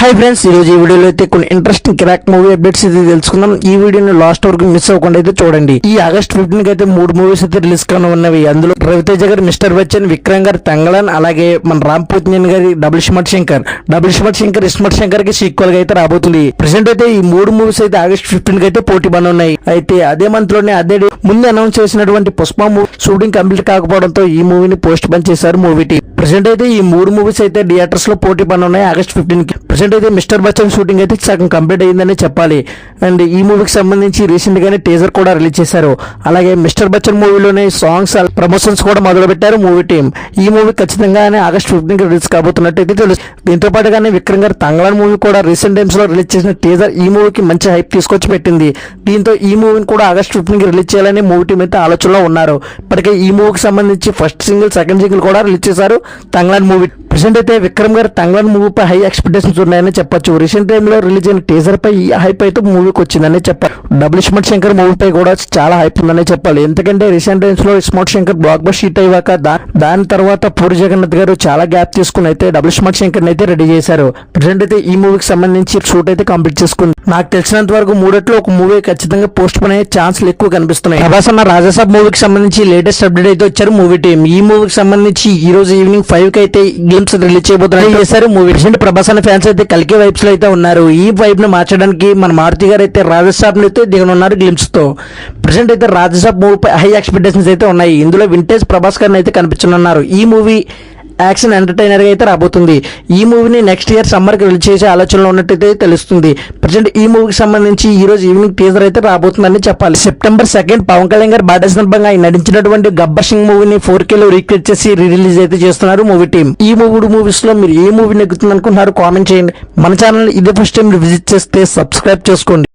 Hi friends, ఈరోజు ఈ వీడియోలో అయితే కొన్ని ఇంట్రెస్టింగ్ క్రాక్ మూవీ అప్డేట్స్ అయితే తెలుసుకుందాం. ఈ వీడియోని లాస్ట్ వరకు మిస్ అవ్వకుండా అయితే చూడండి. ఈ ఆగస్ట్ 15 కి అయితే 3 మూవీస్ అయితే రిలీజ్ కాను ఉన్నవి. అందులో రవితేజ గారి మిస్టర్ బచ్చన్, విక్రమ్ గారి తంగళన్, అలాగే మన రామ్ పోతినేని గారి డబుల్ స్మార్ట్ శంకర్ ఇస్మార్ట్ శంకర్ కి సీక్వెల్ గా అయితే రాబోతుంది. ప్రెసెంట్ అయితే ఈ 3 మూవీస్ అయితే ఆగస్ట్ 15 కి అయితే పోటీ పనున్నాయి. అయితే అదే మంత్ లోనే అదే ముందు అనౌన్స్ చేసినటువంటి పుష్ప మూవీ షూటింగ్ కంప్లీట్ కాకపోవడంతో ఈ మూవీని పోస్ట్ పోన్ చేశారు మూవీ టీం. ప్రెసెంట్ అయితే ఈ 3 మూవీస్ అయితే థియేటర్స్ లో పోటీ పనున్నాయి ఆగస్ట్ 15 కి. ప్రెసెంట్ అయితే మిస్టర్ బచ్చన్ షూటింగ్ అయితే సగం కంప్లీట్ అయిందని చెప్పాలి. అండ్ ఈ మూవీకి సంబంధించి రీసెంట్ గానే టీజర్ కూడా రిలీజ్ చేశారు. అలాగే మిస్టర్ బచ్చన్ మూవీలోనే సాంగ్స్ ప్రమోషన్స్ కూడా మొదలు పెట్టారు మూవీ టీం. ఈ మూవీ ఖచ్చితంగానే ఆగస్ట్ 15 కి రిలీజ్ కాబోతున్నట్టు తెలుసు. దీంతో పాటుగానే విక్రమ్ గారి తంగళన్ మూవీ కూడా రీసెంట్ టైమ్స్ లో రిలీజ్ చేసిన టీజర్ ఈ మూవీకి మంచి హైప్ తీసుకొచ్చి పెట్టింది. దీంతో ఈ మూవీని కూడా ఆగస్ట్ 15 కి రిలీజ్ చేయాలని మూవీ టీం అయితే ఆలోచనలో ఉన్నారు. ఇప్పటికే ఈ మూవీకి సంబంధించి ఫస్ట్ సింగిల్, సెకండ్ సింగిల్ కూడా రిలీజ్ చేశారు తంగళన్ మూవీ. ప్రెసెంట్ అయితే విక్రమ్ గారి తంగళన్ మూవీపై హై ఎక్స్పెక్టేషన్స్ ఉన్నాయని చెప్పొచ్చు. రీసెంట్ టైమ్ లో రిలీజ్ అయిన టీజర్ పై ఈ హైప్ అయితే మూవీకి వచ్చిందని చెప్పాలి. డబుల్ స్మార్ట్ శంకర్ మూవీపై కూడా చాలా హైప్ ఉందని చెప్పాలి. ఎందుకంటే రీసెంట్ టైమ్స్ లో smart Shankar block buster hit అయ్యాక దాని తర్వాత పూరి జగన్నాథ్ గారు చాలా గ్యాప్ తీసుకుని అయితే డబుల్ స్మార్ట్ శంకర్ అయితే రెడీ చేశారు. ప్రెసెంట్ అయితే ఈ మూవీకి సంబంధించి షూట్ అయితే కంప్లీట్ చేసుకుంది. నాకు తెలిసినంత వరకు 3 ఒక మూవీ ఖచ్చితంగా పోస్ట్ పోన్ అయ్యే ఛాన్స్లు ఎక్కువ కనిపిస్తున్నాయి. ప్రభాస్ అన్న రాజాసాబ్ మూవీకి సంబంధించి లేటెస్ట్ అప్డేట్ అయితే వచ్చారు మూవీ టీం. ఈ మూవీకి సంబంధించి ఈ రోజు ఈవినింగ్ 5 కి అయితే గేమ్స్ రిలీజ్ చేయబోతున్నారు చేశారు మూవీ. రీసెంట్ ప్రభాస్ అన్న ఫ్యాన్స్ అయితే కలికి వైబ్స్ లో అయితే ఉన్నారు. ఈ వైబ్ ని మార్చడానికి మన మారుతి గారు అయితే రాజాసాబ్ అయితే దిగనున్నారు గ్లిమ్స్ తో. ప్రెసెంట్ అయితే రాజాసాబ్ మూవీపై హై ఎక్స్పెక్టేషన్స్ అయితే ఉన్నాయి. ఇందులో వింటేజ్ ప్రభాస్ గారిని అయితే కనిపించనున్నారు. ఈ మూవీ యాక్షన్ ఎంటర్టైనర్ గా అయితే రాబోతుంది. ఈ మూవీని నెక్స్ట్ ఇయర్ సమ్మర్ కి రిలీజ్ చేసే ఆలోచనలో ఉన్నట్టయితే తెలుస్తుంది. ప్రజెంట్ ఈ మూవీకి సంబంధించి ఈ రోజు ఈవినింగ్ టీజర్ అయితే రాబోతుందని చెప్పాలి. సెప్టెంబర్ 2 పవన్ కళ్యాణ్ గారు బర్త్డే సందర్భంగా ఆయన నటించినటువంటి గబ్బర్ సింగ్ మూవీని 4K లో రీక్రియేట్ చేసి రిలీజ్ అయితే చేస్తున్నారు మూవీ టీం. ఈ మూవీస్ లో మీరు ఏ మూవీ నెగ్గుతుంది అనుకుంటున్నారు కామెంట్ చేయండి. మన ఛానల్ ఇదే ఫస్ట్ టైం విజిట్ చేస్తే సబ్స్క్రైబ్ చేసుకోండి.